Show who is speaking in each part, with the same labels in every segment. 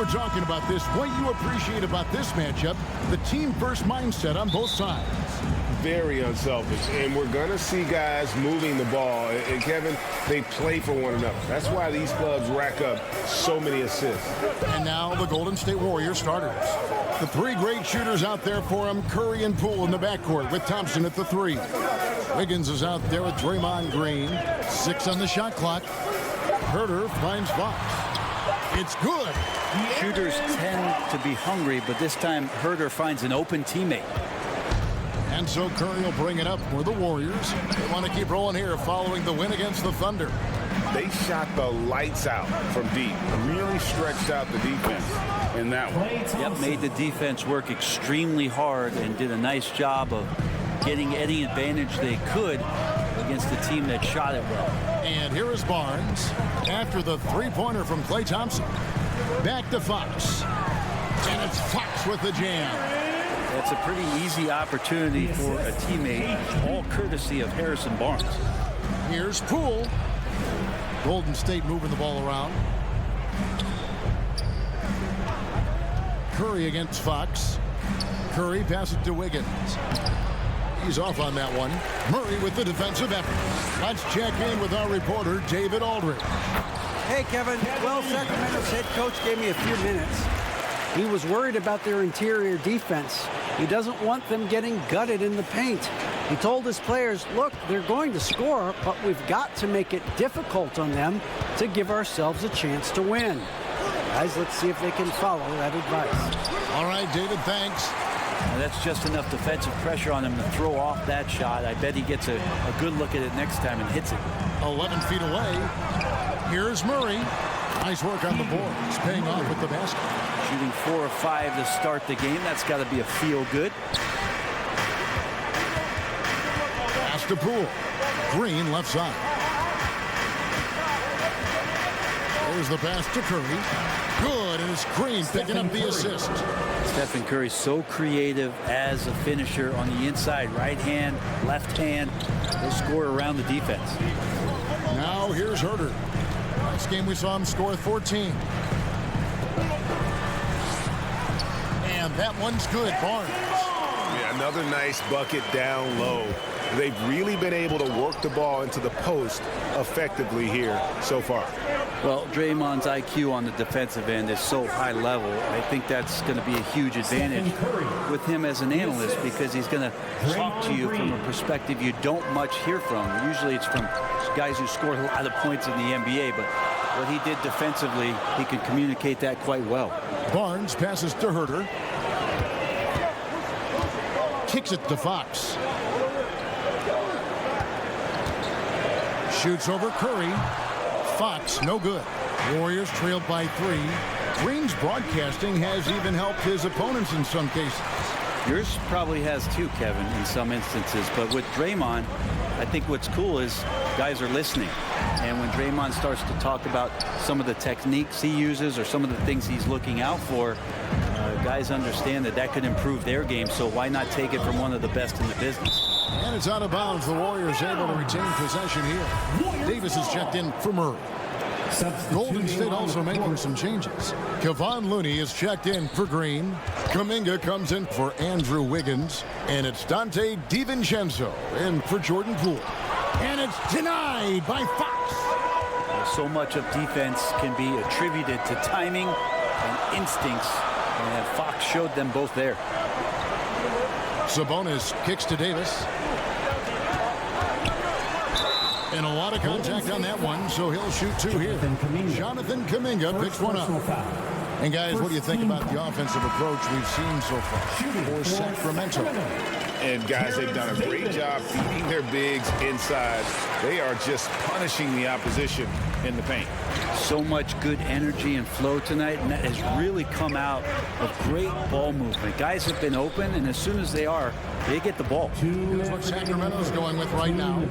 Speaker 1: were talking about this. What you appreciate about this matchup, the team-first mindset on both sides.
Speaker 2: Very unselfish, and we're going to see guys moving the ball. And Kevin, they play for one another. That's why these clubs rack up so many assists.
Speaker 1: And now the Golden State Warriors starters. The three great shooters out there for them, Curry and Poole in the backcourt with Thompson at the 3. Wiggins is out there with Draymond Green. 6 on the shot clock. Herter finds Fox. It's good.
Speaker 3: Shooters tend to be hungry, but this time Herter finds an open teammate.
Speaker 1: And so Curry will bring it up for the Warriors. They want to keep rolling here following the win against the Thunder.
Speaker 2: They shot the lights out from deep. Really stretched out the defense in that one.
Speaker 3: Yep, made the defense work extremely hard and did a nice job of getting any advantage they could against the team that shot it well.
Speaker 1: And here is Barnes after the three-pointer from Klay Thompson. Back to Fox. And it's Fox with the jam.
Speaker 3: That's a pretty easy opportunity for a teammate, all courtesy of Harrison Barnes.
Speaker 1: Here's Poole. Golden State moving the ball around. Curry against Fox. Curry passes to Wiggins. He's off on that one. Murray with the defensive effort. Let's check in with our reporter, David Aldridge.
Speaker 4: Hey, Kevin. Well, Sacramento's head coach gave me a few minutes. He was worried about their interior defense. He doesn't want them getting gutted in the paint. He told his players, look, they're going to score, but we've got to make it difficult on them to give ourselves a chance to win. Guys, let's see if they can follow that advice.
Speaker 1: All right, David, thanks.
Speaker 3: Now that's just enough defensive pressure on him to throw off that shot. I bet he gets a good look at it next time and hits it.
Speaker 1: 11 feet away. Here's Murray. Nice work on the board. He's paying off with the basket.
Speaker 3: Shooting 4 or 5 to start the game. That's got to be a feel good.
Speaker 1: Pass to Poole. Green left side. There's the pass to Curry. Good, and it's Green picking up the assist.
Speaker 3: Stephen Curry so creative as a finisher on the inside. Right hand, left hand. He'll score around the defense.
Speaker 1: Now here's Herter. Last game we saw him score 14. And that one's good. Barnes.
Speaker 2: Yeah, another nice bucket down low. They've really been able to work the ball into the post effectively here so far.
Speaker 3: Well, Draymond's IQ on the defensive end is so high level. I think that's going to be a huge advantage with him as an analyst because he's going to talk to you from a perspective you don't much hear from. Usually it's from guys who scored a lot of points in the NBA, but what he did defensively, he can communicate that quite well.
Speaker 1: Barnes passes to Herter. Kicks it to Fox. Shoots over Curry. Fox, no good. Warriors trailed by 3. Green's broadcasting has even helped his opponents in some cases.
Speaker 3: Yours probably has too, Kevin, in some instances. But with Draymond, I think what's cool is guys are listening. And when Draymond starts to talk about some of the techniques he uses or some of the things he's looking out for, guys understand that that could improve their game. So why not take it from one of the best in the business?
Speaker 1: And it's out of bounds. The Warriors able to retain possession here. Davis is checked in for Murray. Golden State also making some changes. Kevon Looney is checked in for Green. Kuminga comes in for Andrew Wiggins. And it's Dante DiVincenzo in for Jordan Poole. And it's denied by Fox.
Speaker 3: So much of defense can be attributed to timing and instincts. And Fox showed them both there.
Speaker 1: Sabonis kicks to Davis. And a lot of contact on that one, so he'll shoot 2 here. Jonathan Kuminga picks one up. And guys, what do you think about the offensive approach we've seen so far for Sacramento?
Speaker 2: And guys, they've done a great job feeding their bigs inside. They are just punishing the opposition in the paint.
Speaker 3: So much good energy and flow tonight, and that has really come out of great ball movement. Guys have been open, and as soon as they are, they get the ball.
Speaker 1: Here's what Sacramento's going with right now.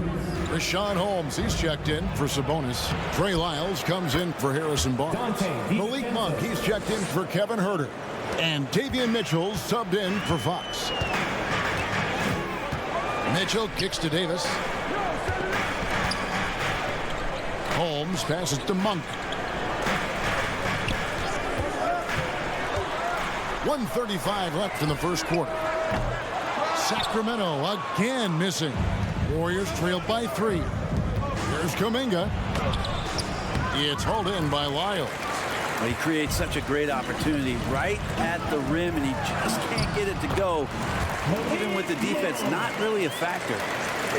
Speaker 1: Rashawn Holmes, he's checked in for Sabonis. Trey Lyles comes in for Harrison Barnes. Malik Monk, he's checked in for Kevin Herter. And Davion Mitchell's subbed in for Fox. Mitchell kicks to Davis. Holmes passes to Monk. 1:35 left in the first quarter. Sacramento again missing. Warriors trailed by 3. Here's Kuminga. It's hauled in by Lyles.
Speaker 3: Well, he creates such a great opportunity right at the rim, and he just can't get it to go. Even with the defense, not really a factor.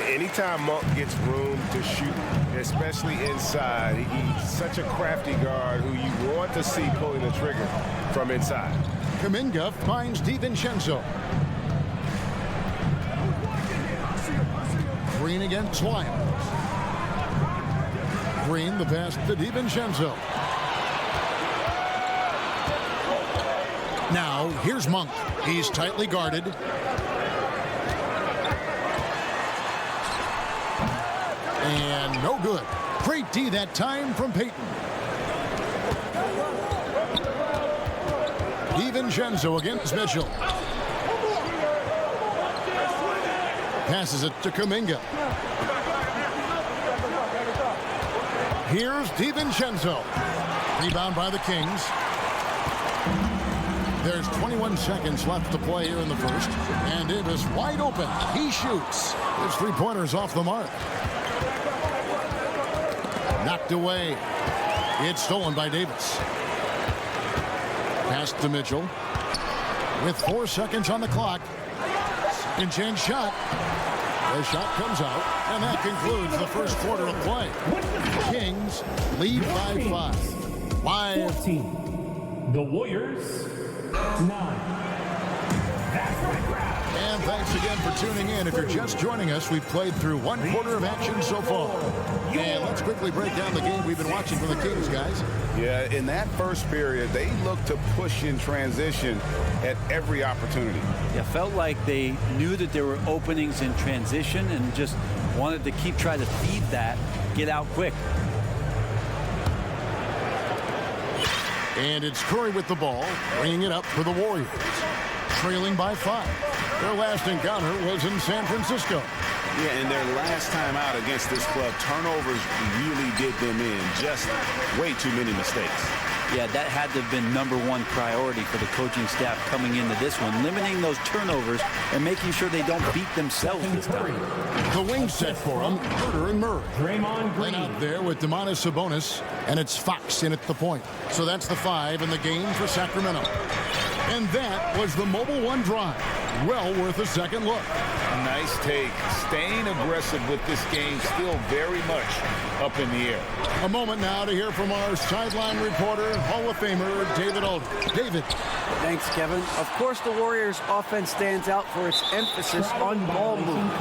Speaker 2: Anytime Monk gets room to shoot, especially inside, he's such a crafty guard who you want to see pulling the trigger from inside.
Speaker 1: Kuminga finds DiVincenzo. Green against Lyles. Green, the pass to DiVincenzo. Now, here's Monk. He's tightly guarded. And no good. Great D that time from Payton. DiVincenzo against Mitchell. Passes it to Kuminga. Here's DiVincenzo. Rebound by the Kings. There's 21 seconds left to play here in the first. And Davis wide open. He shoots. His three-pointers off the mark. Knocked away. It's stolen by Davis. Pass to Mitchell. With 4 seconds on the clock. Second chance shot. The shot comes out, and that concludes the first quarter of play. Kings lead by 5. Live.
Speaker 5: 14. The Warriors 9.
Speaker 1: And thanks again for tuning in. If you're just joining us, we've played through 1 quarter of action so far. And let's quickly break down the game we've been watching from the Kings, guys.
Speaker 6: Yeah, in that first period, they looked to push in transition at every opportunity.
Speaker 3: Yeah, felt like they knew that there were openings in transition and just wanted to trying to feed that, get out quick.
Speaker 1: And it's Curry with the ball, bringing it up for the Warriors. Trailing by 5. Their last encounter was in San Francisco.
Speaker 6: Yeah, and their last time out against this club, turnovers really did them in. Just way too many mistakes.
Speaker 3: Yeah, that had to have been #1 priority for the coaching staff coming into this one, limiting those turnovers and making sure they don't beat themselves this time.
Speaker 1: The wing set for them, Herter and Murray.
Speaker 5: Draymond
Speaker 1: Line
Speaker 5: Green.
Speaker 1: out there with Domantas Sabonis, and it's Fox in at the point. So that's the 5 in the game for Sacramento. And that was the Mobile One drive. Well worth a second look.
Speaker 6: Nice take. Staying aggressive with this game, still very much up in the air.
Speaker 1: A moment now to hear from our sideline reporter, Hall of Famer David Aldridge. David.
Speaker 4: Thanks, Kevin. Of course, the Warriors' offense stands out for its emphasis on ball movement.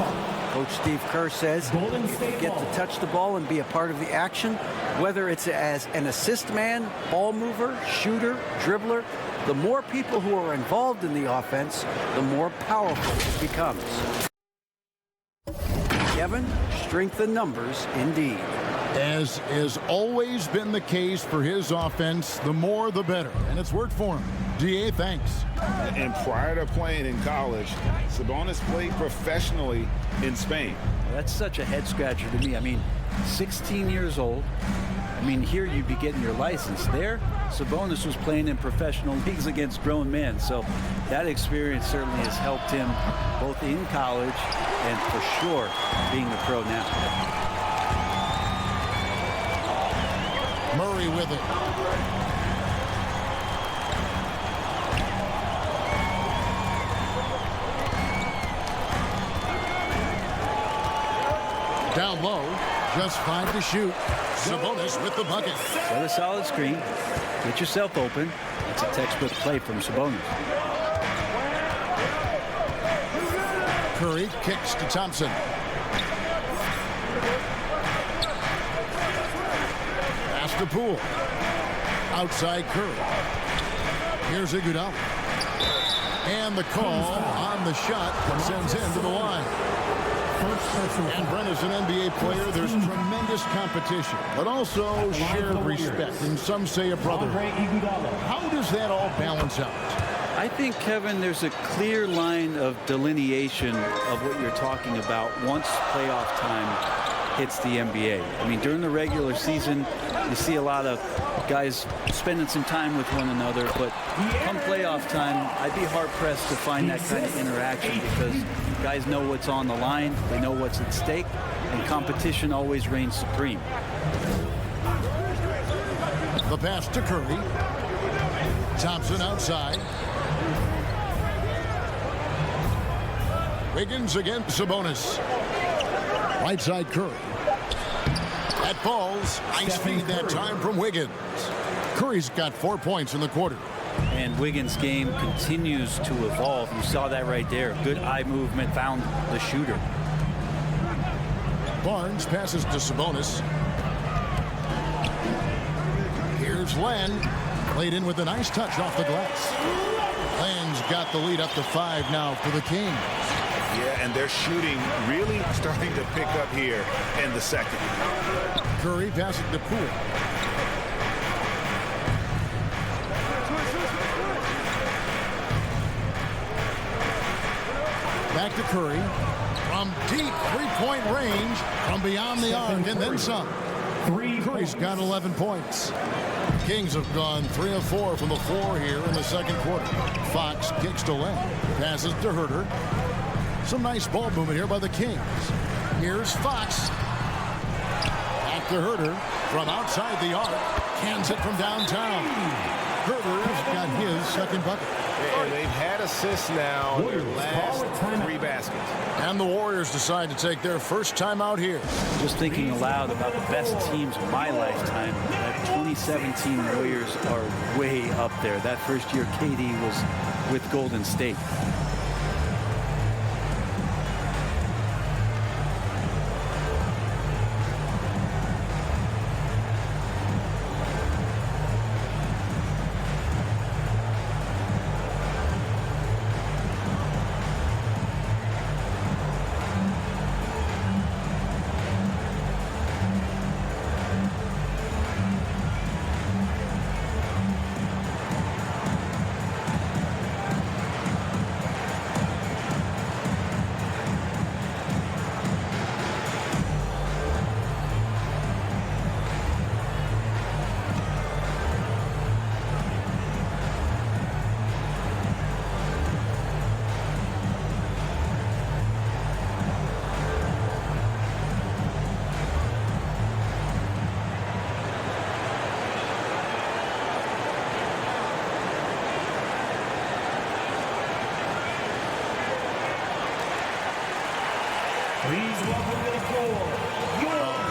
Speaker 4: Coach Steve Kerr says if you get to touch the ball and be a part of the action, whether it's as an assist man, ball mover, shooter, dribbler, the more people who are involved in the offense, the more powerful it becomes. Kevin, strength in numbers indeed.
Speaker 1: As has always been the case for his offense, the more the better. And it's worked for him. DA, thanks.
Speaker 6: And prior to playing in college, Sabonis played professionally in Spain.
Speaker 3: Well, that's such a head scratcher to me. I mean, 16 years old. I mean, here you'd be getting your license. There, Sabonis was playing in professional leagues against grown men. So that experience certainly has helped him both in college and for sure being a pro now.
Speaker 1: Murray with it. Down low, just 5 to shoot. Sabonis with the bucket.
Speaker 3: Set a solid screen. Get yourself open. It's a textbook play from Sabonis.
Speaker 1: Curry kicks to Thompson. Pass to Poole. Outside Curry. Here's Iguodala. And the call on the shot that sends him to the line. And Brent, as an NBA player, there's tremendous competition, but also shared respect, and some say a brotherhood. How does that all balance out?
Speaker 3: I think, Kevin, there's a clear line of delineation of what you're talking about once playoff time hits the NBA. I mean, during the regular season, you see a lot of guys spending some time with one another, but come playoff time, I'd be hard-pressed to find that kind of interaction because guys know what's on the line, they know what's at stake, and competition always reigns supreme.
Speaker 1: The pass to Curry. Thompson outside. Wiggins against Sabonis. Right side Curry. That falls. Nice feed that time from Wiggins. Curry's got 4 points in the quarter.
Speaker 3: And Wiggins' game continues to evolve. You saw that right there. Good eye movement, found the shooter.
Speaker 1: Barnes passes to Sabonis. Here's Len. Played in with a nice touch off the glass. Len's got the lead up to 5 now for the Kings.
Speaker 6: Yeah, and their shooting really starting to pick up here in the second.
Speaker 1: Curry passes to Poole. Back to Curry. From deep three-point range, from beyond the arc, and then some. Curry's got 11 points. Kings have gone 3 of 4 from the floor here in the second quarter. Fox kicks to Len. Passes to Herter. Some nice ball movement here by the Kings. Here's Fox. Back to Herter from outside the arc. Cans it from downtown. Herter's got his second bucket.
Speaker 2: And they've had assists now in their last 3 baskets.
Speaker 1: And the Warriors decide to take their first time out here.
Speaker 3: Just thinking aloud about the best teams of my lifetime, that 2017 Warriors are way up there. That first year KD was with Golden State.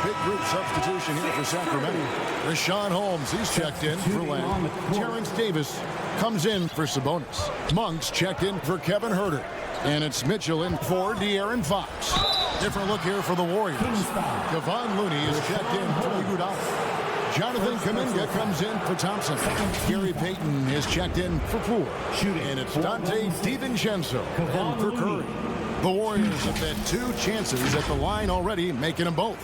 Speaker 1: Big group substitution here for Sacramento. Rashawn Holmes, he's checked in for Len. Terrence Davis comes in for Sabonis. Monk's checked in for Kevin Herter. And it's Mitchell in for De'Aaron Fox. Different look here for the Warriors. Kevon Looney is checked in for Iguodala. Jonathan Kuminga comes in for Thompson. Gary Payton is checked in for Poole. And it's Dante DiVincenzo in for Curry. The Warriors have had 2 chances at the line already, making them both.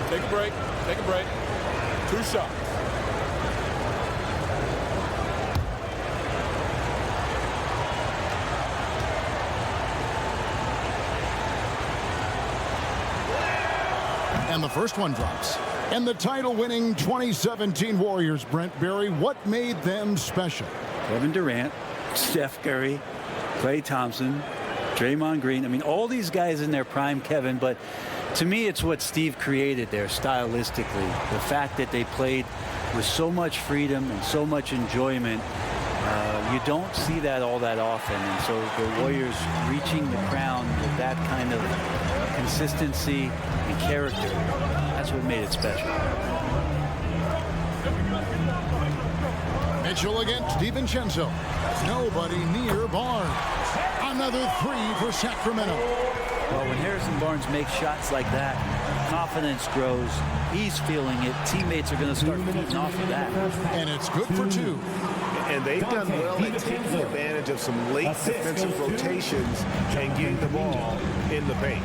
Speaker 7: Take a break. Take a break. 2 shots.
Speaker 1: And the first one drops. And the title-winning 2017 Warriors, Brent Barry, what made them special?
Speaker 3: Kevin Durant, Steph Curry, Klay Thompson, Draymond Green. I mean, all these guys in their prime, Kevin, but to me, it's what Steve created there stylistically. The fact that they played with so much freedom and so much enjoyment. You don't see that all that often. And so the Warriors reaching the crown with that kind of consistency and character, that's what made it special.
Speaker 1: Mitchell against DiVincenzo. Nobody near Barnes. Another 3 for Sacramento.
Speaker 3: Well, when Harrison Barnes makes shots like that, confidence grows. He's feeling it. Teammates are going to start feeding off of that.
Speaker 1: And it's good for 2.
Speaker 2: And they've done well at taking advantage of some late defensive rotations and getting the ball in the paint.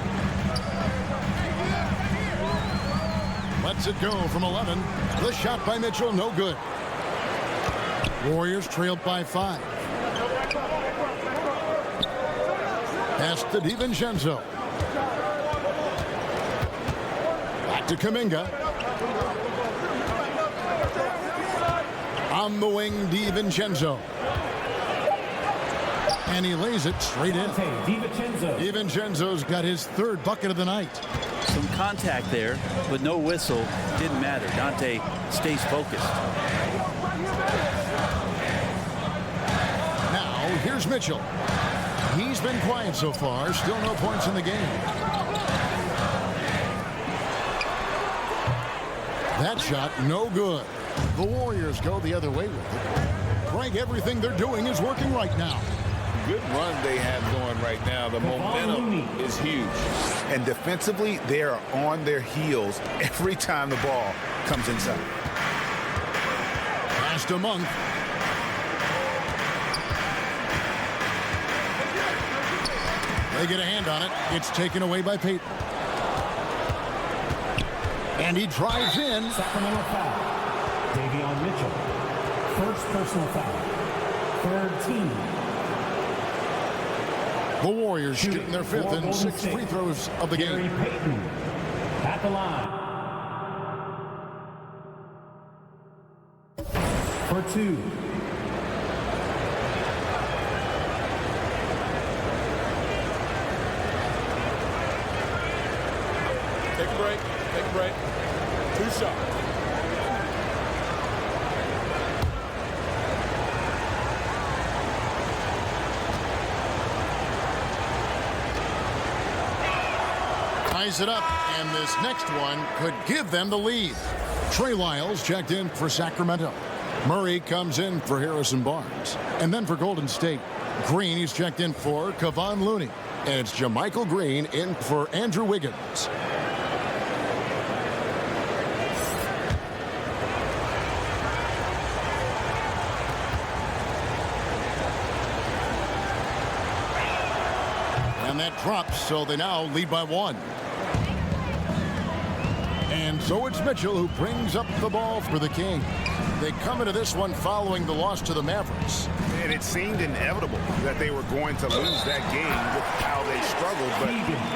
Speaker 1: Lets it go from 11. The shot by Mitchell, no good. Warriors trailed by 5. Pass to DiVincenzo. Back to Kuminga. On the wing, DiVincenzo. And he lays it straight in. DiVincenzo's got his third bucket of the night.
Speaker 3: Some contact there, but no whistle. Didn't matter. Dante stays focused.
Speaker 1: Now, here's Mitchell. He's been quiet so far. Still no points in the game. That shot, no good. The Warriors go the other way with it. Greg, everything they're doing is working right now.
Speaker 6: Good run they have going right now. The momentum is huge. And defensively, they are on their heels every time the ball comes inside.
Speaker 1: Pass to Monk. They get a hand on it. It's taken away by Payton. And he drives in.
Speaker 5: Sacramento foul. Davion Mitchell. First personal foul. Third team.
Speaker 1: The Warriors shooting their fifth and sixth free throws of the game.
Speaker 5: Payton at the line. For two.
Speaker 7: Take a break. Take a break. 2 shots.
Speaker 1: Ties it up, and this next one could give them the lead. Trey Lyles checked in for Sacramento. Murray comes in for Harrison Barnes. And then for Golden State, Green is checked in for Kevon Looney. And it's JaMychal Green in for Andrew Wiggins. And that drops, so they now lead by 1. And so it's Mitchell who brings up the ball for the Kings. They come into this one following the loss to the Mavericks.
Speaker 6: And it seemed inevitable that they were going to lose that game with how they struggled. But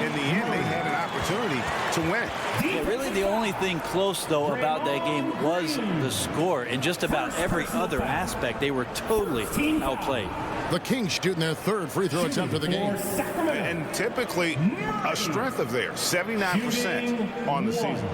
Speaker 6: in the end, they had an opportunity to win.
Speaker 3: Yeah, really the only thing close, though, about that game was the score. In just about every other aspect, they were totally outplayed.
Speaker 1: The Kings shooting their third free throw attempt of the game.
Speaker 6: And typically a strength of theirs, 79% on the season.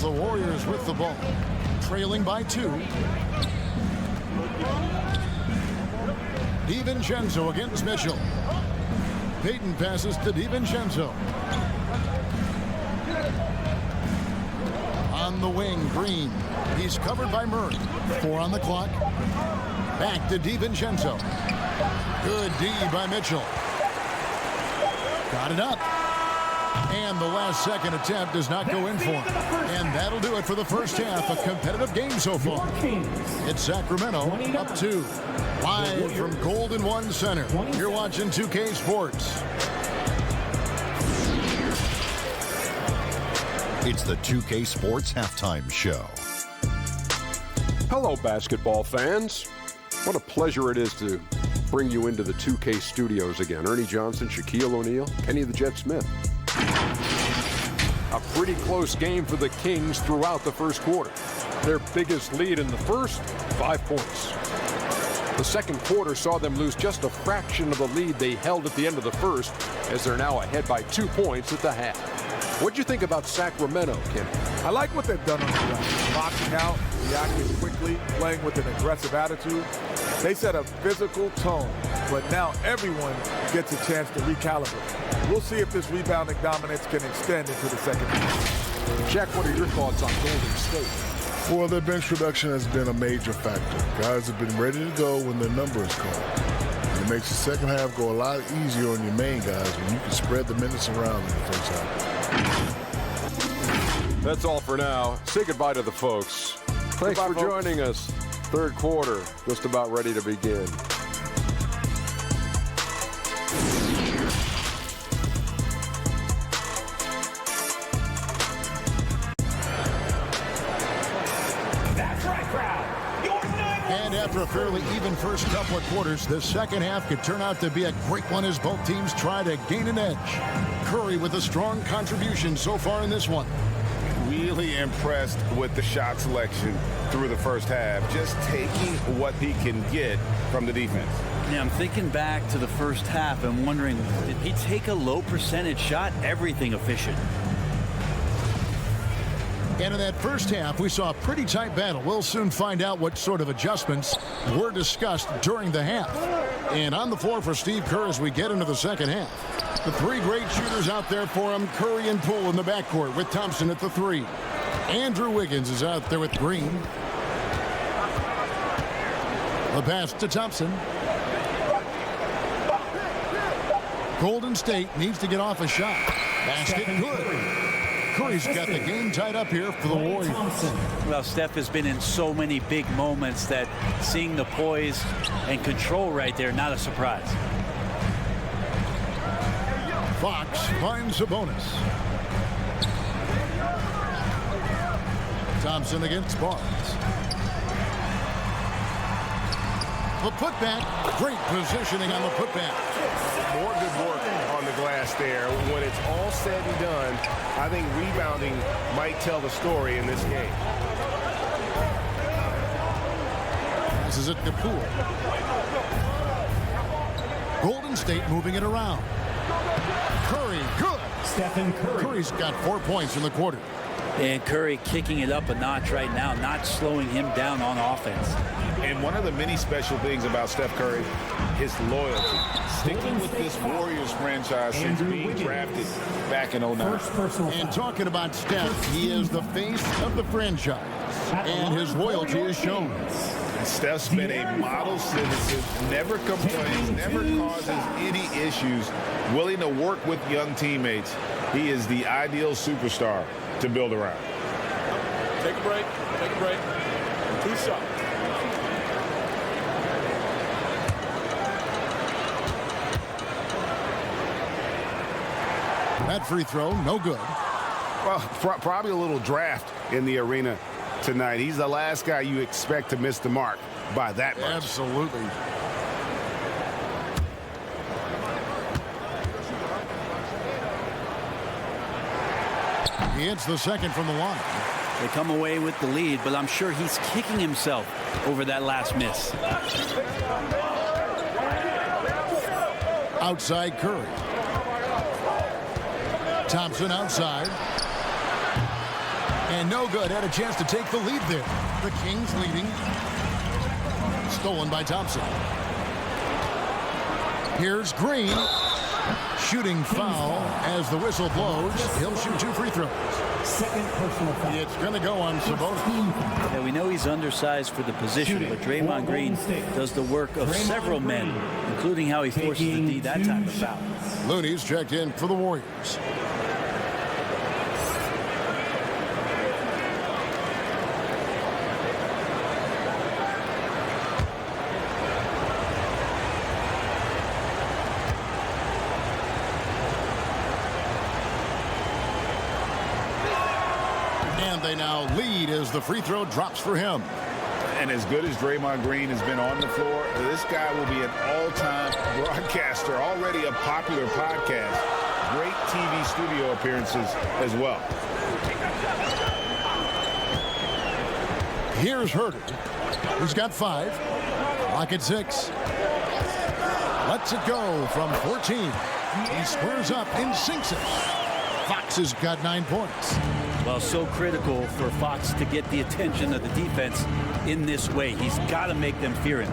Speaker 1: The Warriors with the ball, trailing by 2. DiVincenzo against Mitchell. Payton passes to DiVincenzo. On the wing, Green. He's covered by Murray. 4 on the clock. Back to DiVincenzo. Good D by Mitchell. Got it up. And the last second attempt does not go in for him. And that'll do it for the first half. A competitive game so far. It's Sacramento up 2. Live from Golden One Center. You're watching 2K Sports.
Speaker 8: It's the 2K Sports Halftime Show.
Speaker 9: Hello, basketball fans. What a pleasure it is to bring you into the 2K studios again. Ernie Johnson, Shaquille O'Neal, Kenny the Jet Smith. A pretty close game for the Kings throughout the first quarter. Their biggest lead in the first, 5 points. The second quarter saw them lose just a fraction of the lead they held at the end of the first, as they're now ahead by 2 points at the half. What'd you think about Sacramento, Kenny?
Speaker 10: I like what they've done on the ground. Locking out, reacting quickly, playing with an aggressive attitude. They set a physical tone, but now everyone gets a chance to recalibrate. We'll see if this rebounding dominance can extend into the second half.
Speaker 9: Jack, what are your thoughts on Golden State?
Speaker 11: Well, their bench production has been a major factor. Guys have been ready to go when their number is called. It makes the second half go a lot easier on your main guys when you can spread the minutes around in the first half.
Speaker 9: That's all for now. Say goodbye to the folks. Thanks for joining us. Third quarter, just about ready to begin.
Speaker 1: And after a fairly even first couple of quarters, the second half could turn out to be a great one as both teams try to gain an edge. Curry with a strong contribution so far in this one.
Speaker 2: Really impressed with the shot selection through the first half, just taking what he can get from the defense.
Speaker 3: Yeah, I'm thinking back to the first half and wondering, did he take a low percentage shot? Everything efficient.
Speaker 1: And in that first half, we saw a pretty tight battle. We'll soon find out what sort of adjustments were discussed during the half. And on the floor for Steve Kerr as we get into the second half. The three great shooters out there for him, Curry and Poole in the backcourt with Thompson at the three. Andrew Wiggins is out there with Green. The pass to Thompson. Golden State needs to get off a shot. Basket good. Curry's got the game tied up here for the Warriors.
Speaker 3: Well, Steph has been in so many big moments that seeing the poise and control right there, not a surprise.
Speaker 1: Fox finds a bonus. Thompson against Barnes. The putback. Great positioning on the putback.
Speaker 2: More good work on the glass there. When it's all said and done, I think rebounding might tell the story in this game.
Speaker 1: Passes it to Poole. Golden State moving it around. Curry, good.
Speaker 5: Stephen Curry.
Speaker 1: Curry's got 4 points in the quarter.
Speaker 3: And Curry kicking it up a notch right now, not slowing him down on offense.
Speaker 6: And one of the many special things about Steph Curry, his loyalty. Sticking with this Warriors franchise since being drafted back in 09.
Speaker 1: And talking about Steph, he is the face of the franchise. And his loyalty is shown.
Speaker 6: Steph's been a model citizen, never complains, never causes any issues, willing to work with young teammates. He is the ideal superstar to build around.
Speaker 7: Take a break. Take a break. 2 shots.
Speaker 1: That free throw, no good.
Speaker 2: Well, probably a little draft in the arena tonight. He's the last guy you expect to miss the mark by that much.
Speaker 1: Absolutely. He hits the second from the line.
Speaker 3: They come away with the lead, but I'm sure he's kicking himself over that last miss.
Speaker 1: Outside Curry. Thompson outside. And no good. Had a chance to take the lead there. The Kings leading. Stolen by Thompson. Here's Green. Shooting foul as the whistle blows. He'll shoot 2 free throws.
Speaker 5: Second personal foul.
Speaker 1: It's going to go on Sabonis.
Speaker 3: Yeah, we know he's undersized for the position, but Draymond Green does the work of several men, including how he forces the D that time of foul.
Speaker 1: Looney's checked in for the Warriors. They now lead as the free throw drops for him.
Speaker 6: And as good as Draymond Green has been on the floor, this guy will be an all-time broadcaster, already a popular podcast. Great TV studio appearances as well.
Speaker 1: Here's Herter. He's got 5. Lock at 6. Lets it go from 14. He squares up and sinks it. Fox has got 9 points.
Speaker 3: Well, so critical for Fox to get the attention of the defense in this way. He's got to make them fear him.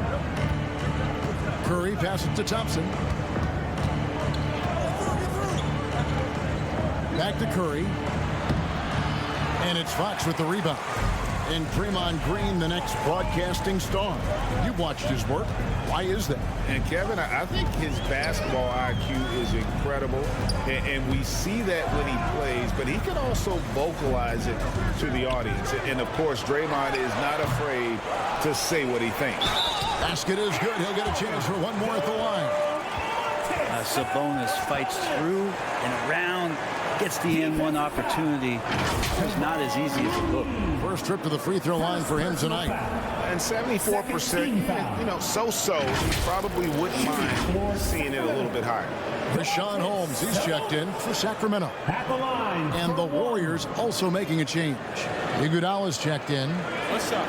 Speaker 1: Curry passes to Thompson. Back to Curry. And it's Fox with the rebound. And Draymond Green, the next broadcasting star. You've watched his work. Why is that?
Speaker 6: And Kevin, I think his basketball IQ is incredible, and we see that when he plays, but he can also vocalize it to the audience. And of course, Draymond is not afraid to say what he thinks.
Speaker 1: Basket is good. He'll get a chance for one more at the line.
Speaker 3: Sabonis fights through and around, gets the N1 opportunity. It's not as easy as it looks.
Speaker 1: First trip to the free throw line for him tonight.
Speaker 6: And 74%, you know, so-so. He probably wouldn't mind seeing it a little bit higher.
Speaker 1: Rashawn Holmes, he's checked in for Sacramento.
Speaker 5: At the line.
Speaker 1: And the Warriors also making a change. Iguodala's checked in.
Speaker 7: What's up?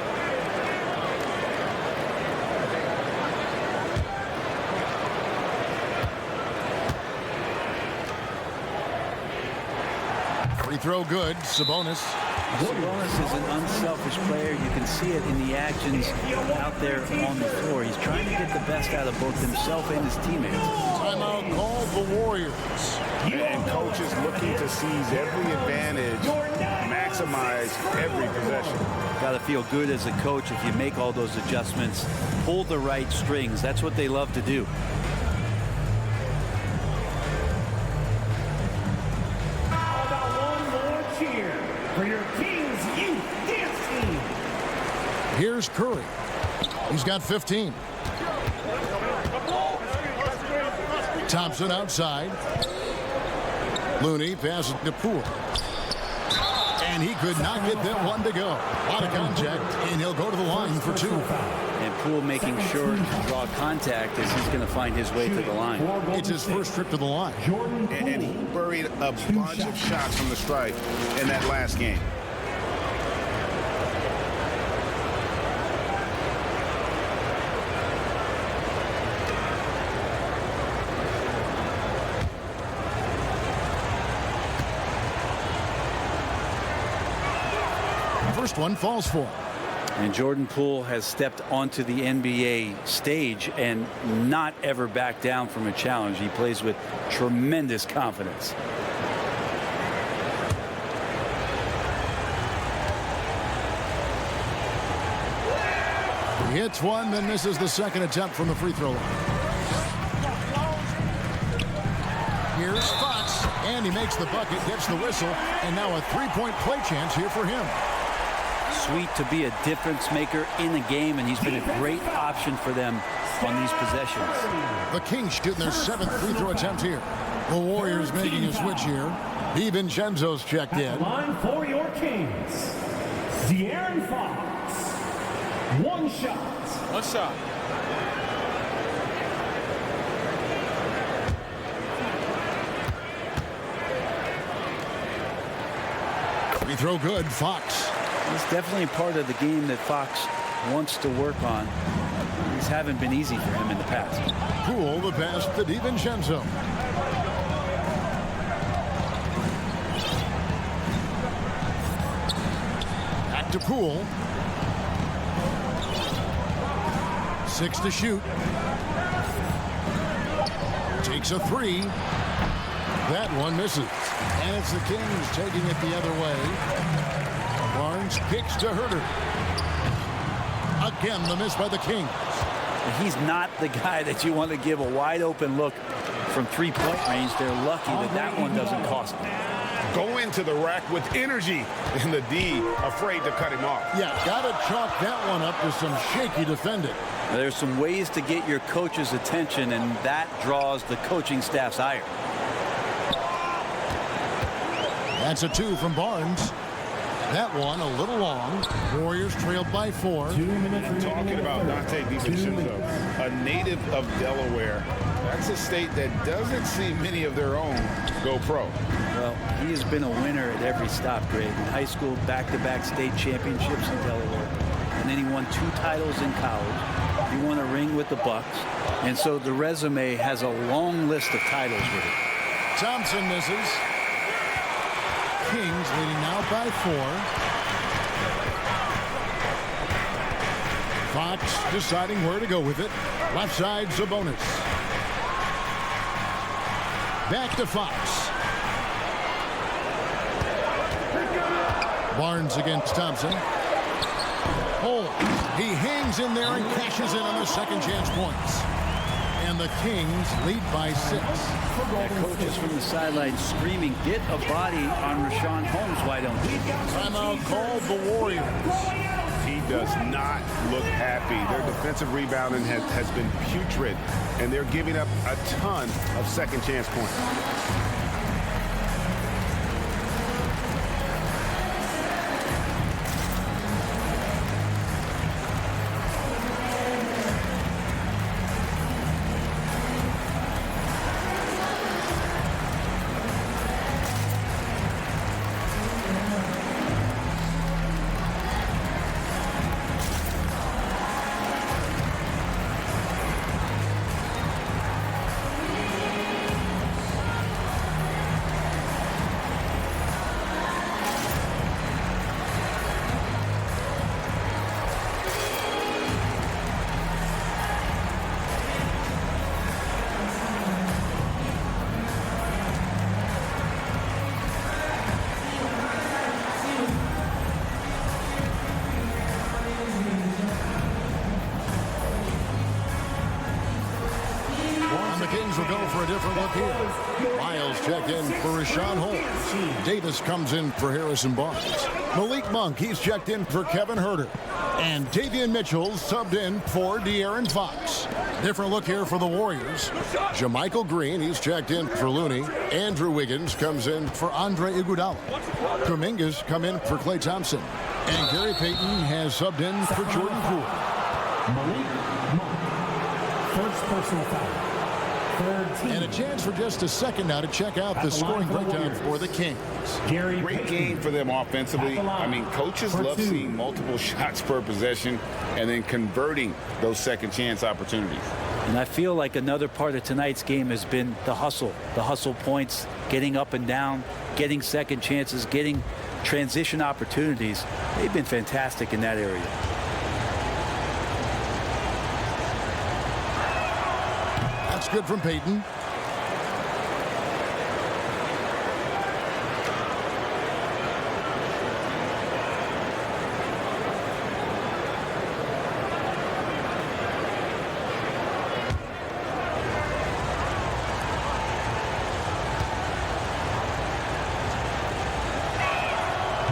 Speaker 1: Free throw good. Sabonis.
Speaker 3: Sabonis is an unselfish player. You can see it in the actions out there on the floor. He's trying to get the best out of both himself and his teammates.
Speaker 1: Timeout called the Warriors.
Speaker 6: And coach is looking to seize every advantage, maximize every possession.
Speaker 3: Got to feel good as a coach if you make all those adjustments. Pull the right strings. That's what they love to do.
Speaker 5: For your Kings Youth Dance Team.
Speaker 1: Here's Curry. He's got 15. Thompson outside. Looney passes to Poole. And he could not get that one to go. A lot of contact, and he'll go to the line for two.
Speaker 3: And Poole making sure to draw contact as he's going to find his way to the line.
Speaker 1: It's his first trip to the line.
Speaker 6: And he buried a bunch of shots from the stripe in that last game.
Speaker 1: First one falls for him.
Speaker 3: And Jordan Poole has stepped onto the NBA stage and not ever backed down from a challenge. He plays with tremendous confidence.
Speaker 1: He hits one, then misses the second attempt from the free throw line. Here's Fox, and he makes the bucket, gets the whistle, and now a three-point play chance here for him.
Speaker 3: Sweet to be a difference maker in the game, and he's been a great option for them on these possessions.
Speaker 1: The Kings shooting their seventh free throw attempt here. The Warriors making a switch here. DiVincenzo's checked in.
Speaker 5: Line for your Kings. De'Aaron Fox. One shot.
Speaker 7: One shot.
Speaker 1: Free throw good. Fox.
Speaker 3: It's definitely part of the game that Fox wants to work on. These haven't been easy for him in the past.
Speaker 1: Poole the pass to DiVincenzo. Back to Poole. 6 to shoot. Takes a three. That one misses. And it's the Kings taking it the other way. Barnes kicks to Herter. Again, the miss by the Kings.
Speaker 3: He's not the guy that you want to give a wide open look from three-point range. They're lucky that that one doesn't cost them.
Speaker 6: Go into the rack with energy, and the D afraid to cut him off.
Speaker 1: Yeah, got to chalk that one up to some shaky defending.
Speaker 3: There's some ways to get your coach's attention, and that draws the coaching staff's ire.
Speaker 1: That's a two from Barnes. That one a little long. Warriors trailed by 4.
Speaker 5: 2 minutes.
Speaker 6: Talking about Dante DiVincenzo, a native of Delaware. That's a state that doesn't see many of their own go pro.
Speaker 3: Well, he has been a winner at every stop grade. In high school, back-to-back state championships in Delaware. And then he won 2 titles in college. He won a ring with the Bucks. And so the resume has a long list of titles with it.
Speaker 1: Thompson misses. Kings leading now by 4. Fox deciding where to go with it. Left side, Sabonis. Back to Fox. Barnes against Thompson. Holmes, he hangs in there and cashes in on the second chance points. And the Kings lead by 6.
Speaker 3: That coach is from the sideline screaming, get a body on Richaun Holmes, why don't you?
Speaker 1: Timeout called the Warriors.
Speaker 2: He does not look happy. Their defensive rebounding has been putrid, and they're giving up a ton of second chance points.
Speaker 1: Will go for a different look here. Miles checked in for Richaun Holmes. Davis comes in for Harrison Barnes. Malik Monk, he's checked in for Kevin Huerter. And Davion Mitchell subbed in for De'Aaron Fox. Different look here for the Warriors. JaMychal Green, he's checked in for Looney. Andrew Wiggins comes in for Andre Iguodala. Kuminga's come in for Klay Thompson. And Gary Payton has subbed in for Jordan Poole.
Speaker 5: Malik Monk, first personal foul.
Speaker 1: And a chance for just a second now to check out the scoring breakdown for the Kings.
Speaker 6: Great game for them offensively. I mean, coaches love seeing multiple shots per possession and then converting those second chance opportunities.
Speaker 3: And I feel like another part of tonight's game has been the hustle points, getting up and down, getting second chances, getting transition opportunities. They've been fantastic in that area.
Speaker 1: Good from Payton.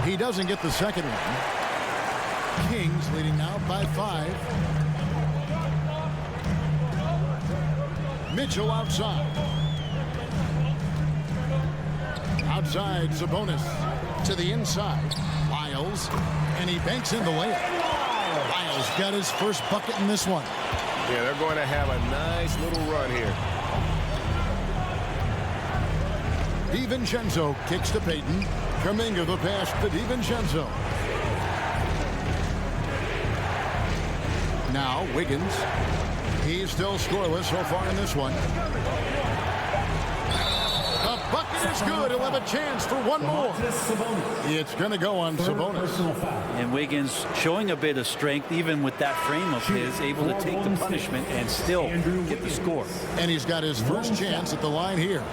Speaker 1: He doesn't get the second one. Kings leading now by 5. Mitchell outside. Outside, Sabonis to the inside. Miles, and he banks in the layup. Miles got his first bucket in this one.
Speaker 2: Yeah, they're going to have a nice little run here.
Speaker 1: DiVincenzo kicks to Payton. Kuminga the pass to DiVincenzo. Now Wiggins. He's still scoreless so far in this one. The bucket is good. He'll have a chance for one more. It's going to go on Sabonis.
Speaker 3: And Wiggins showing a bit of strength, even with that frame of his, able to take the punishment and still get the score.
Speaker 1: And he's got his first chance at the line here.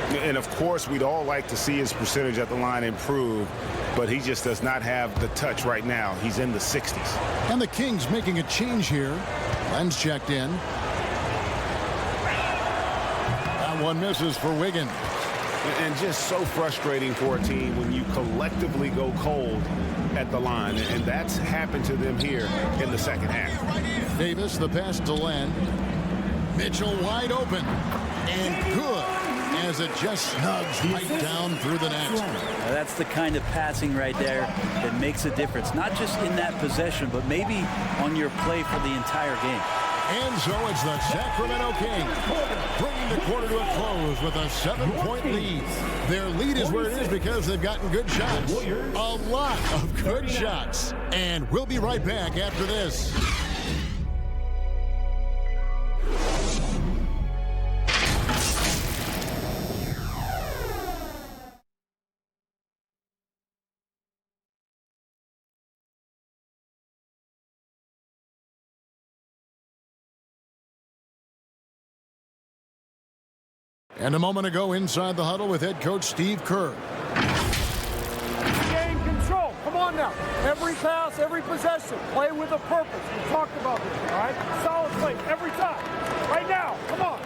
Speaker 2: And of course, we'd all like to see his percentage at the line improve, but he just does not have the touch right now. He's in the 60s.
Speaker 1: And the Kings making a change here. Len's checked in. That one misses for Wiggins.
Speaker 2: And just so frustrating for a team when you collectively go cold at the line. And that's happened to them here in the second half.
Speaker 1: Davis, the pass to Len. Mitchell wide open. And good, as it just snugs right down through the net.
Speaker 3: Now that's the kind of passing right there that makes a difference, not just in that possession, but maybe on your play for the entire game.
Speaker 1: And so it's the Sacramento Kings bringing the quarter to a close with a 7-point lead. Their lead is where it is because they've gotten good shots. A lot of good shots. And we'll be right back after this. And a moment ago inside the huddle with head coach Steve Kerr.
Speaker 10: Game control. Come on now. Every
Speaker 12: every pass, every possession. Play with a purpose. We talked about this, all right? Solid play every time. Right now, come on.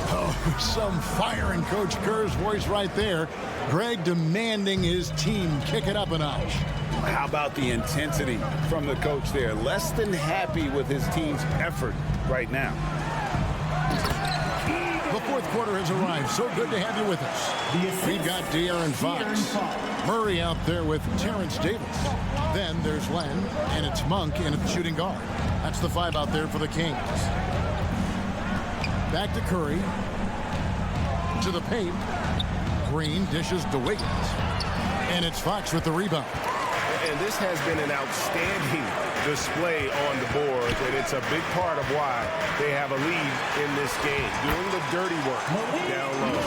Speaker 1: Oh, some fire in Coach Kerr's voice right there. Greg demanding his team kick it up a notch.
Speaker 13: How about the intensity from the coach there? Less than happy with his team's effort right now.
Speaker 1: The fourth quarter has arrived. So good to have you with us. We've got De'Aaron Fox. Murray out there with Terrence Davis. Then there's Len, and it's Monk in at shooting guard. That's the 5 out there for the Kings. Back to Curry. To the paint. Green dishes to Wiggins. And it's Fox with the rebound.
Speaker 2: And this has been an outstanding display on the board, and it's a big part of why they have a lead in this game. Doing the dirty work down low.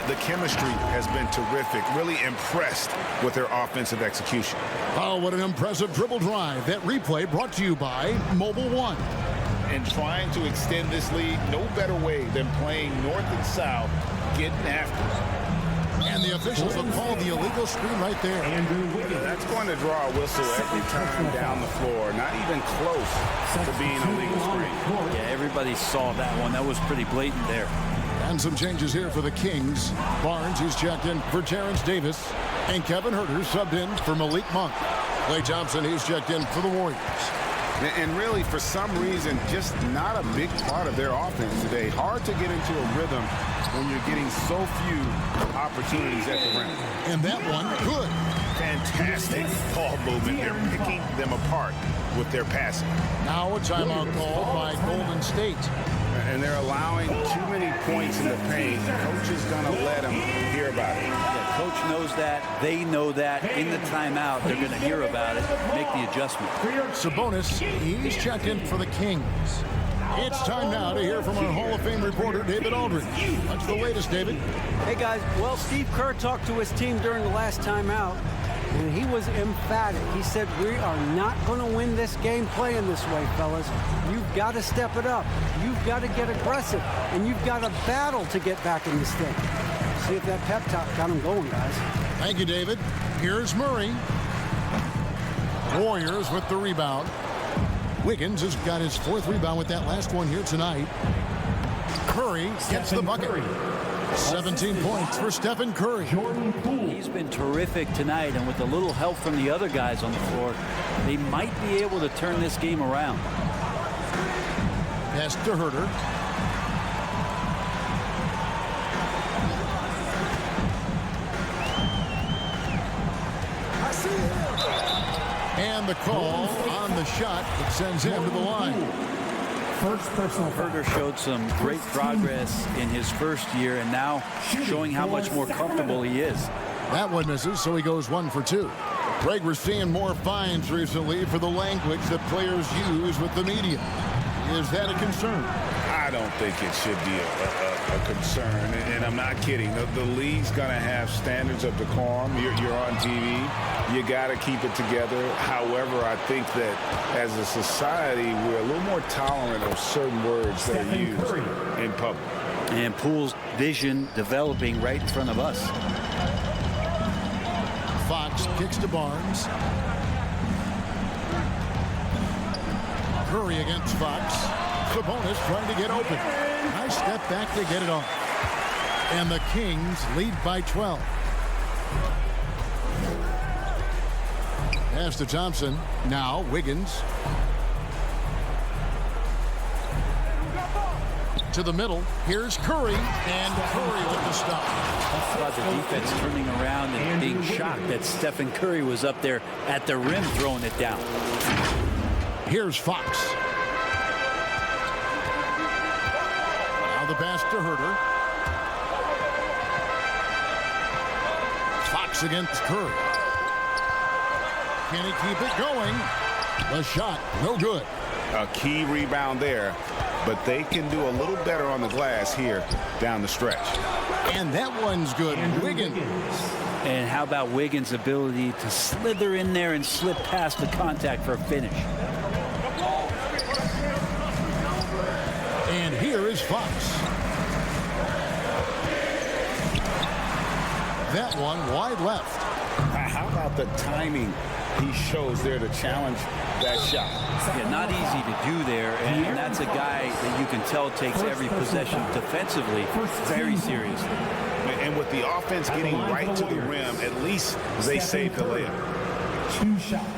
Speaker 2: The chemistry has been terrific. Really impressed with their offensive execution.
Speaker 1: Oh, what an impressive dribble drive. That replay brought to you by Mobile One.
Speaker 6: And trying to extend this lead, no better way than playing north and south, getting after it.
Speaker 1: And the officials have called the illegal screen right there.
Speaker 6: That's going to draw a whistle every time down the floor. Not even close to being a legal screen.
Speaker 3: Yeah, everybody saw that one. That was pretty blatant there.
Speaker 1: And some changes here for the Kings. Barnes, he's checked in for Terrence Davis. And Kevin Huerter subbed in for Malik Monk. Klay Thompson, he's checked in for the Warriors.
Speaker 6: And really, for some reason, just not a big part of their offense today. Hard to get into a rhythm when you're getting so few opportunities at the rim.
Speaker 1: And that one, good.
Speaker 6: Fantastic ball movement. They're picking them apart with their passing.
Speaker 1: Now a timeout called by Golden State.
Speaker 6: And they're allowing too many points in the paint. The coach is going to let them hear about it.
Speaker 3: Yeah, coach knows that. They know that. In the timeout, they're going to hear about it, make the adjustment.
Speaker 1: Sabonis, he's checked in for the Kings. It's time now to hear from our Hall of Fame reporter, David Aldridge. What's the latest, David?
Speaker 4: Hey, guys. Well, Steve Kerr talked to his team during the last timeout, and he was emphatic. He said, we are not going to win this game playing this way, fellas. You've got to step it up. You've got to get aggressive, and you've got to battle to get back in this thing. See if that pep talk got him going, guys.
Speaker 1: Thank you, David. Here's Murray. Warriors with the rebound. Wiggins has got his 4th rebound with that last one here tonight. Curry gets the bucket. 17 points for Stephen Curry.
Speaker 3: He's been terrific tonight, and with a little help from the other guys on the floor, they might be able to turn this game around.
Speaker 1: Pass to Huerter. And the call on the shot that sends him to the line.
Speaker 5: First personal foul.
Speaker 3: Huerter showed some great progress in his first year, and now showing how much more comfortable he is.
Speaker 1: That one misses, so he goes 1 for 2. Greg, we're seeing more fines recently for the language that players use with the media. Is that a concern?
Speaker 6: I don't think it should be a concern, and I'm not kidding. The league's going to have standards of decorum. You're on TV. You got to keep it together. However, I think that as a society, we're a little more tolerant of certain words that are used in public.
Speaker 3: And Poole's vision developing right in front of us.
Speaker 1: Fox kicks to Barnes. Curry against Fox. Sabonis trying to get open. Nice step back to get it off. And the Kings lead by 12. Pass to Thompson. Now Wiggins. To the middle. Here's Curry. And Curry with the stop.
Speaker 3: How about the defense turning around and being shocked that Stephen Curry was up there at the rim throwing it down.
Speaker 1: Here's Fox. Now the pass to Huerter. Fox against Curry. Can he keep it going? The shot, no good.
Speaker 6: A key rebound there, but they can do a little better on the glass here down the stretch.
Speaker 1: And that one's good. Wiggins.
Speaker 3: And how about Wiggins' ability to slither in there and slip past the contact for a finish?
Speaker 1: And here is Fox. That one wide left.
Speaker 6: How about the timing
Speaker 13: he shows there to challenge that shot.
Speaker 3: Yeah, not easy to do there, and that's a guy that you can tell takes every possession defensively very seriously.
Speaker 13: And with the offense getting right to the rim, at least they saved the layup.
Speaker 5: 2 shots.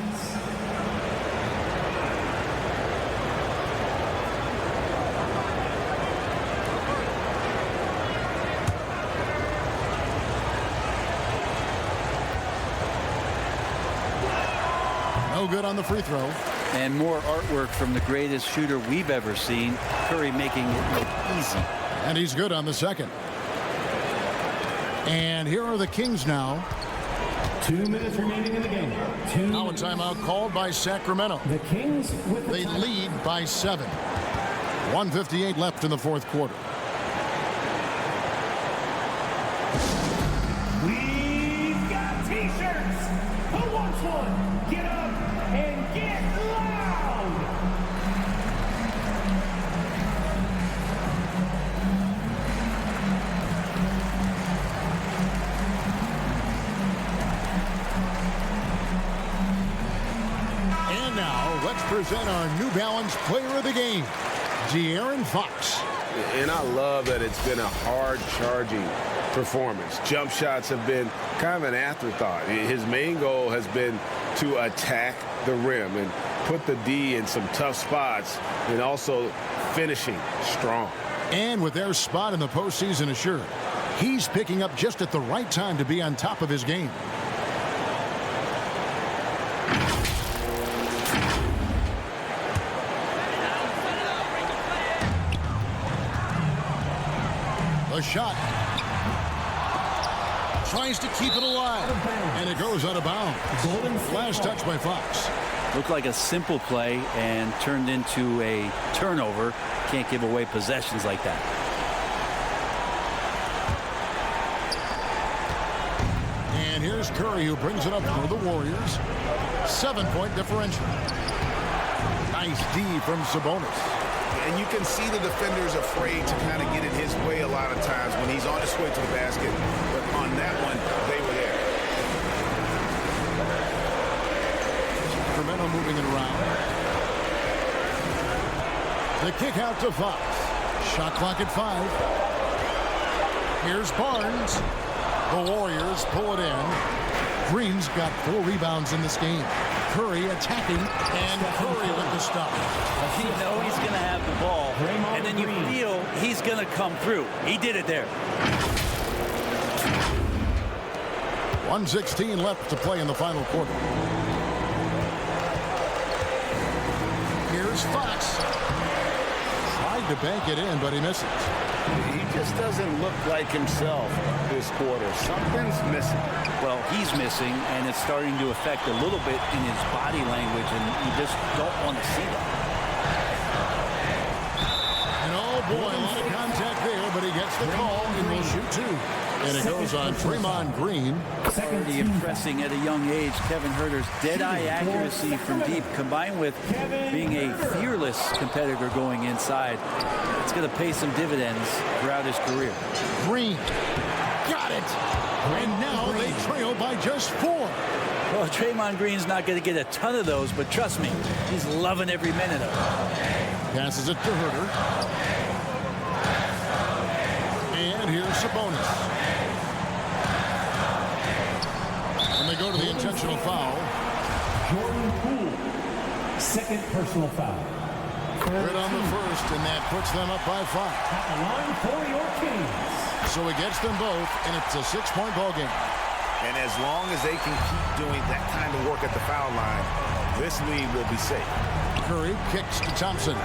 Speaker 1: No good on the free throw.
Speaker 3: And more artwork from the greatest shooter we've ever seen. Curry making it look easy.
Speaker 1: And he's good on the second. And here are the Kings now.
Speaker 5: 2 minutes remaining in the game.
Speaker 1: Now a timeout called by Sacramento.
Speaker 5: The Kings with
Speaker 1: they lead by 7. 1:58 left in the fourth quarter.
Speaker 5: We've got T-shirts. Who wants one? Get up and get loud.
Speaker 1: And now let's present our New Balance Player of the Game, De'Aaron Fox.
Speaker 2: And I love that it's been a hard-charging performance. Jump shots have been kind of an afterthought. His main goal has been to attack the rim and put the D in some tough spots and also finishing strong.
Speaker 1: And with their spot in the postseason assured, he's picking up just at the right time to be on top of his game. The shot. Tries to keep it alive. And it goes out of bounds. Last touch by Fox.
Speaker 3: Looked like a simple play and turned into a turnover. Can't give away possessions like that.
Speaker 1: And here's Curry, who brings it up for the Warriors. 7-point differential. Nice D from Sabonis.
Speaker 2: And you can see the defenders afraid to kind of get in his way a lot of times when he's on his way to the basket. But on that one, they were there.
Speaker 1: Sacramento moving it around. The kick out to Fox. Shot clock at 5. Here's Barnes. The Warriors pull it in. Green's got 4 rebounds in this game. Curry attacking, and Curry with the stop.
Speaker 3: You know he's going to have the ball, and then you feel he's going to come through. He did it there.
Speaker 1: 1:16 left to play in the final quarter. Here's Fox. Tried to bank it in, but he misses.
Speaker 13: He just doesn't look like himself this quarter. Something's missing.
Speaker 3: Well, he's missing, and it's starting to affect a little bit in his body language, and you just don't want to see that.
Speaker 1: And oh boy, a lot of contact there, but he gets the call and will shoot 2. And it goes on Draymond Green.
Speaker 3: Already impressing at a young age. Kevin Huerter's dead-eye accuracy from deep, combined with being a fearless competitor going inside, it's going to pay some dividends throughout his career.
Speaker 1: Green got it. And now they trail by just 4.
Speaker 3: Well, Draymond Green's not going to get a ton of those, but trust me, he's loving every minute of it.
Speaker 1: Passes it to Huerter. And here's Sabonis. And they go to the intentional foul.
Speaker 5: Jordan Poole, second personal foul.
Speaker 1: Right on the first, and that puts them up by 5.
Speaker 5: At the line for your Kings.
Speaker 1: So he gets them both, and it's a 6-point ball game.
Speaker 2: And as long as they can keep doing that kind of work at the foul line, this lead will be safe.
Speaker 1: Curry kicks to Thompson.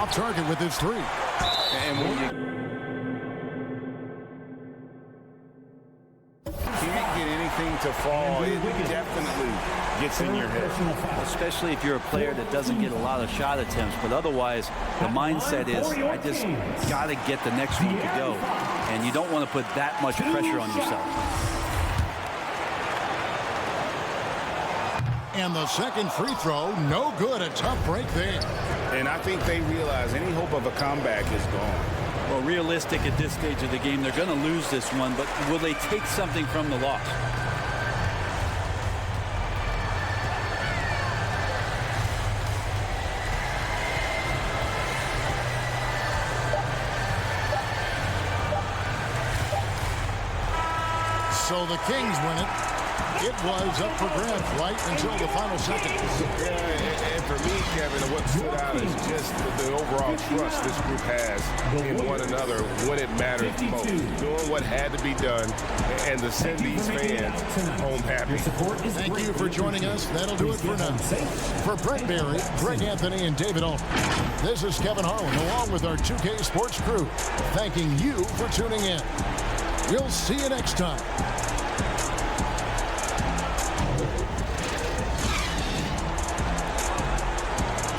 Speaker 1: Off target with his 3.
Speaker 13: And when you can't get anything to fall, it definitely gets in your head.
Speaker 3: Especially if you're a player that doesn't get a lot of shot attempts, but otherwise the mindset is, I just got to get the next one to go. And you don't want to put that much pressure on yourself.
Speaker 1: And the second free throw, no good. A tough break there.
Speaker 2: And I think they realize any hope of a comeback is gone.
Speaker 3: Well, realistic at this stage of the game, they're going to lose this one, but will they take something from the loss?
Speaker 1: So the Kings win it. It was up for grabs right until the final seconds.
Speaker 2: Yeah, and for me, Kevin, what stood out is just the overall trust this group has in one another when it matters most. Doing what had to be done and to send these fans home happy.
Speaker 1: Thank you for joining us. That'll do it for now. For Brett Barry, Greg Anthony, and David Alton, this is Kevin Harlan along with our 2K Sports crew, thanking you for tuning in. We'll see you next time